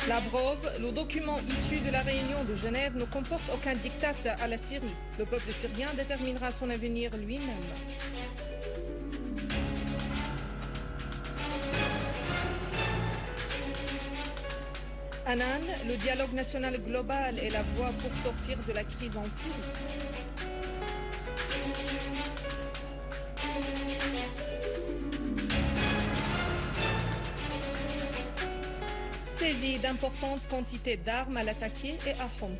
Lavrov, le document issu de la réunion de Genève ne comporte aucun diktat à la Syrie. Le peuple syrien déterminera son avenir lui-même. Annan, le dialogue national global est la voie pour sortir de la crise en Syrie. Saisie d'importantes quantités d'armes à l'attaquer et à Homs.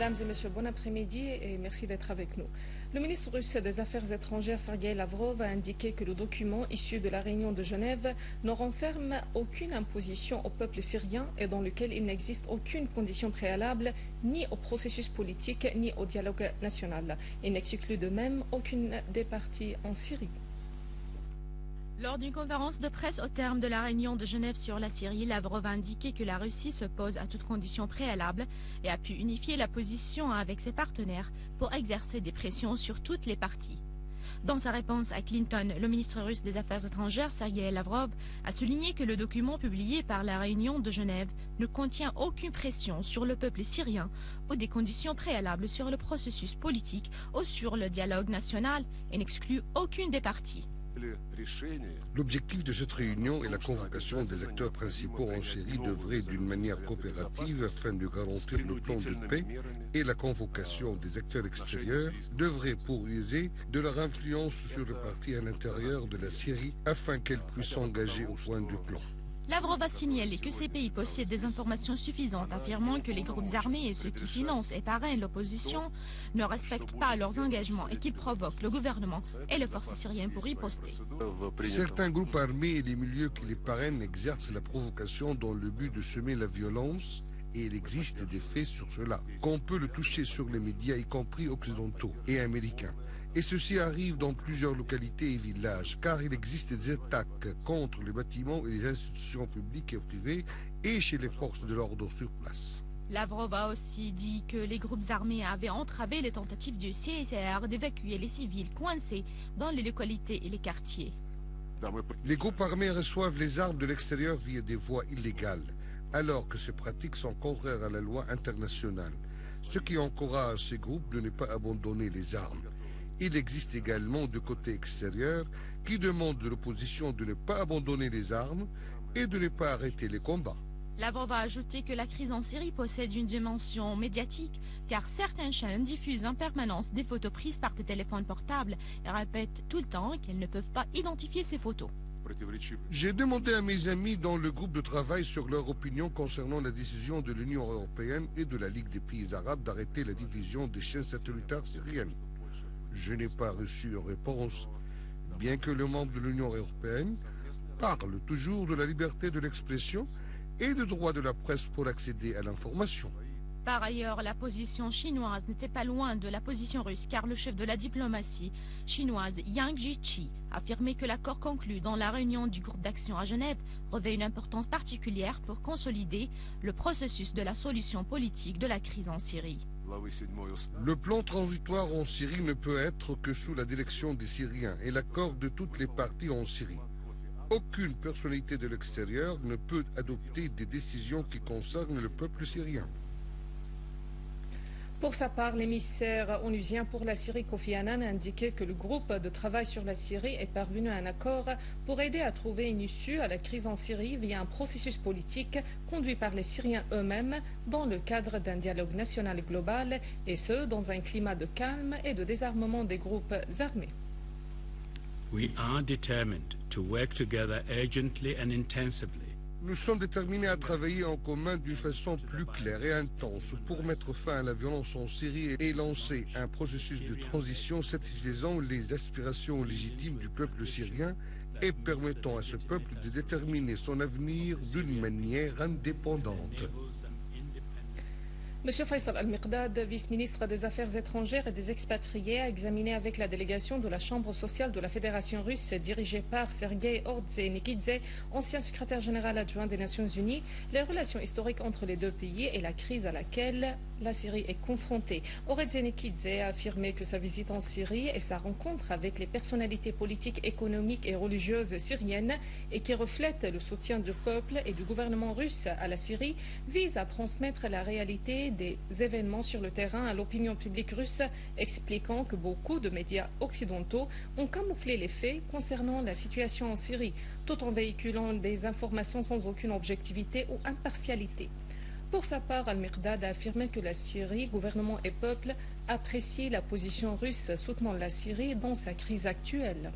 Mesdames et messieurs, bon après-midi et merci d'être avec nous. Le ministre russe des Affaires étrangères, Sergueï Lavrov, a indiqué que le document issu de la réunion de Genève ne renferme aucune imposition au peuple syrien et dans lequel il n'existe aucune condition préalable ni au processus politique ni au dialogue national. Il n'exclut de même aucune des parties en Syrie. Lors d'une conférence de presse au terme de la réunion de Genève sur la Syrie, Lavrov a indiqué que la Russie s'oppose à toute condition préalable et a pu unifier la position avec ses partenaires pour exercer des pressions sur toutes les parties. Dans sa réponse à Clinton, le ministre russe des Affaires étrangères, Sergueï Lavrov, a souligné que le document publié par la réunion de Genève ne contient aucune pression sur le peuple syrien ou des conditions préalables sur le processus politique ou sur le dialogue national et n'exclut aucune des parties. L'objectif de cette réunion est la convocation des acteurs principaux en Syrie d'œuvrer d'une manière coopérative afin de garantir le plan de paix et la convocation des acteurs extérieurs d'œuvrer pour user de leur influence sur le parti à l'intérieur de la Syrie afin qu'elle puisse s'engager au point du plan. Lavrov a signalé que ces pays possèdent des informations suffisantes affirmant que les groupes armés et ceux qui financent et parrainent l'opposition ne respectent pas leurs engagements et qu'ils provoquent le gouvernement et les forces syriennes pour riposter. Certains groupes armés et les milieux qui les parrainent exercent la provocation dans le but de semer la violence et il existe des faits sur cela. Qu'on peut le toucher sur les médias, y compris occidentaux et américains. Et ceci arrive dans plusieurs localités et villages, car il existe des attaques contre les bâtiments et les institutions publiques et privées et chez les forces de l'ordre sur place. Lavrov a aussi dit que les groupes armés avaient entravé les tentatives du CICR d'évacuer les civils coincés dans les localités et les quartiers. Les groupes armés reçoivent les armes de l'extérieur via des voies illégales, alors que ces pratiques sont contraires à la loi internationale, ce qui encourage ces groupes de ne pas abandonner les armes. Il existe également de côté extérieur qui demandent de l'opposition de ne pas abandonner les armes et de ne pas arrêter les combats. Lavrov a ajouté que la crise en Syrie possède une dimension médiatique car certaines chaînes diffusent en permanence des photos prises par des téléphones portables et répètent tout le temps qu'elles ne peuvent pas identifier ces photos. J'ai demandé à mes amis dans le groupe de travail sur leur opinion concernant la décision de l'Union européenne et de la Ligue des pays arabes d'arrêter la diffusion des chaînes satellitaires syriennes. Je n'ai pas reçu de réponse, bien que les membres de l'Union européenne parlent toujours de la liberté de l'expression et du droit de la presse pour accéder à l'information. Par ailleurs, la position chinoise n'était pas loin de la position russe car le chef de la diplomatie chinoise Yang Jiechi a affirmé que l'accord conclu dans la réunion du groupe d'action à Genève revêt une importance particulière pour consolider le processus de la solution politique de la crise en Syrie. Le plan transitoire en Syrie ne peut être que sous la direction des Syriens et l'accord de toutes les parties en Syrie. Aucune personnalité de l'extérieur ne peut adopter des décisions qui concernent le peuple syrien. Pour sa part, l'émissaire onusien pour la Syrie, Kofi Annan, a indiqué que le groupe de travail sur la Syrie est parvenu à un accord pour aider à trouver une issue à la crise en Syrie via un processus politique conduit par les Syriens eux-mêmes dans le cadre d'un dialogue national et global, et ce, dans un climat de calme et de désarmement des groupes armés. We are determined to work together urgently and intensively. Nous sommes déterminés à travailler en commun d'une façon plus claire et intense pour mettre fin à la violence en Syrie et lancer un processus de transition satisfaisant les aspirations légitimes du peuple syrien et permettant à ce peuple de déterminer son avenir d'une manière indépendante. Monsieur Faisal Al-Miqdad, vice-ministre des Affaires étrangères et des expatriés, a examiné avec la délégation de la Chambre sociale de la Fédération russe dirigée par Sergei Ordzhonikidze, ancien secrétaire général adjoint des Nations Unies, les relations historiques entre les deux pays et la crise à laquelle la Syrie est confrontée. Ordzhonikidze a affirmé que sa visite en Syrie et sa rencontre avec les personnalités politiques, économiques et religieuses syriennes et qui reflètent le soutien du peuple et du gouvernement russe à la Syrie vise à transmettre la réalité des événements sur le terrain à l'opinion publique russe, expliquant que beaucoup de médias occidentaux ont camouflé les faits concernant la situation en Syrie, tout en véhiculant des informations sans aucune objectivité ou impartialité. Pour sa part, Al-Miqdad a affirmé que la Syrie, gouvernement et peuple, apprécient la position russe soutenant la Syrie dans sa crise actuelle.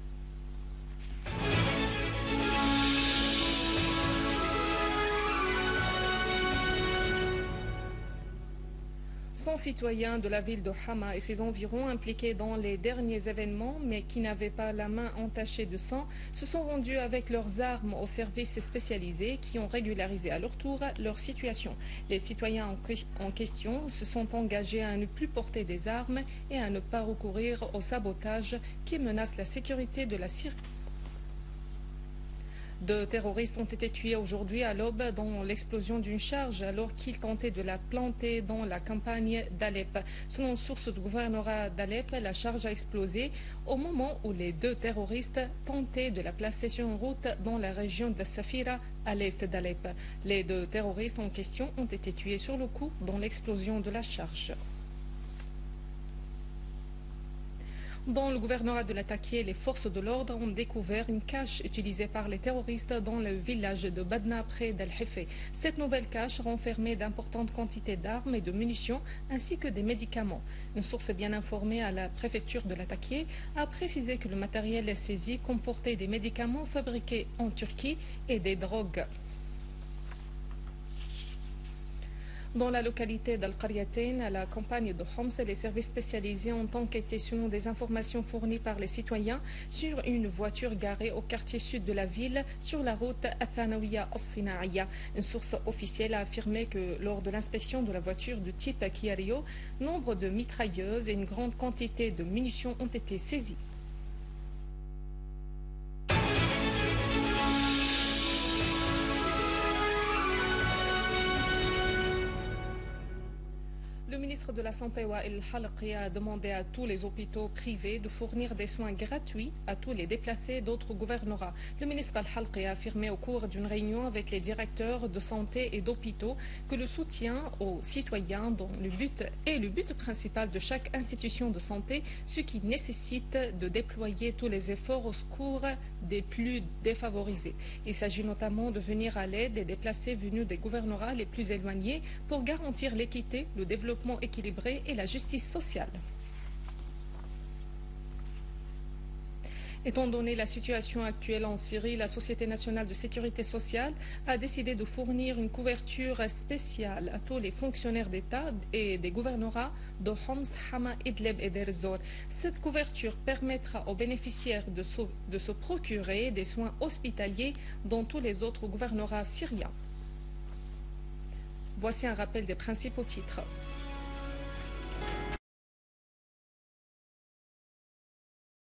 100 citoyens de la ville de Hama et ses environs impliqués dans les derniers événements mais qui n'avaient pas la main entachée de sang se sont rendus avec leurs armes aux services spécialisés qui ont régularisé à leur tour leur situation. Les citoyens en question se sont engagés à ne plus porter des armes et à ne pas recourir au sabotage qui menace la sécurité de la Syrie. 2 terroristes ont été tués aujourd'hui à l'aube dans l'explosion d'une charge alors qu'ils tentaient de la planter dans la campagne d'Alep. Selon une source du gouvernorat d'Alep, la charge a explosé au moment où les 2 terroristes tentaient de la placer sur une route dans la région de Safira à l'est d'Alep. Les 2 terroristes en question ont été tués sur le coup dans l'explosion de la charge. Dans le gouvernorat de l'Ataké, les forces de l'ordre ont découvert une cache utilisée par les terroristes dans le village de Badna près d'Al-Hifé. Cette nouvelle cache renfermait d'importantes quantités d'armes et de munitions ainsi que des médicaments. Une source bien informée à la préfecture de l'Ataké a précisé que le matériel saisi comportait des médicaments fabriqués en Turquie et des drogues. Dans la localité d'Al-Qaryatain, à la campagne de Homs, les services spécialisés ont enquêté selon des informations fournies par les citoyens sur une voiture garée au quartier sud de la ville sur la route Athanawiya As-Sinaïya. Une source officielle a affirmé que lors de l'inspection de la voiture de type Kia Rio, nombre de mitrailleuses et une grande quantité de munitions ont été saisies. Le ministre de la Santé, Wael Halqi, a demandé à tous les hôpitaux privés de fournir des soins gratuits à tous les déplacés d'autres gouvernorats. Le ministre Al-Halqi a affirmé au cours d'une réunion avec les directeurs de santé et d'hôpitaux que le soutien aux citoyens dont le but principal de chaque institution de santé, ce qui nécessite de déployer tous les efforts au secours des plus défavorisés. Il s'agit notamment de venir à l'aide des déplacés venus des gouvernorats les plus éloignés pour garantir l'équité, le développement équilibré et la justice sociale. Étant donné la situation actuelle en Syrie, la Société nationale de sécurité sociale a décidé de fournir une couverture spéciale à tous les fonctionnaires d'État et des gouvernorats de Homs, Hama, Idlib et Deir ez-Zor. Cette couverture permettra aux bénéficiaires de se procurer des soins hospitaliers dans tous les autres gouvernorats syriens. Voici un rappel des principaux titres.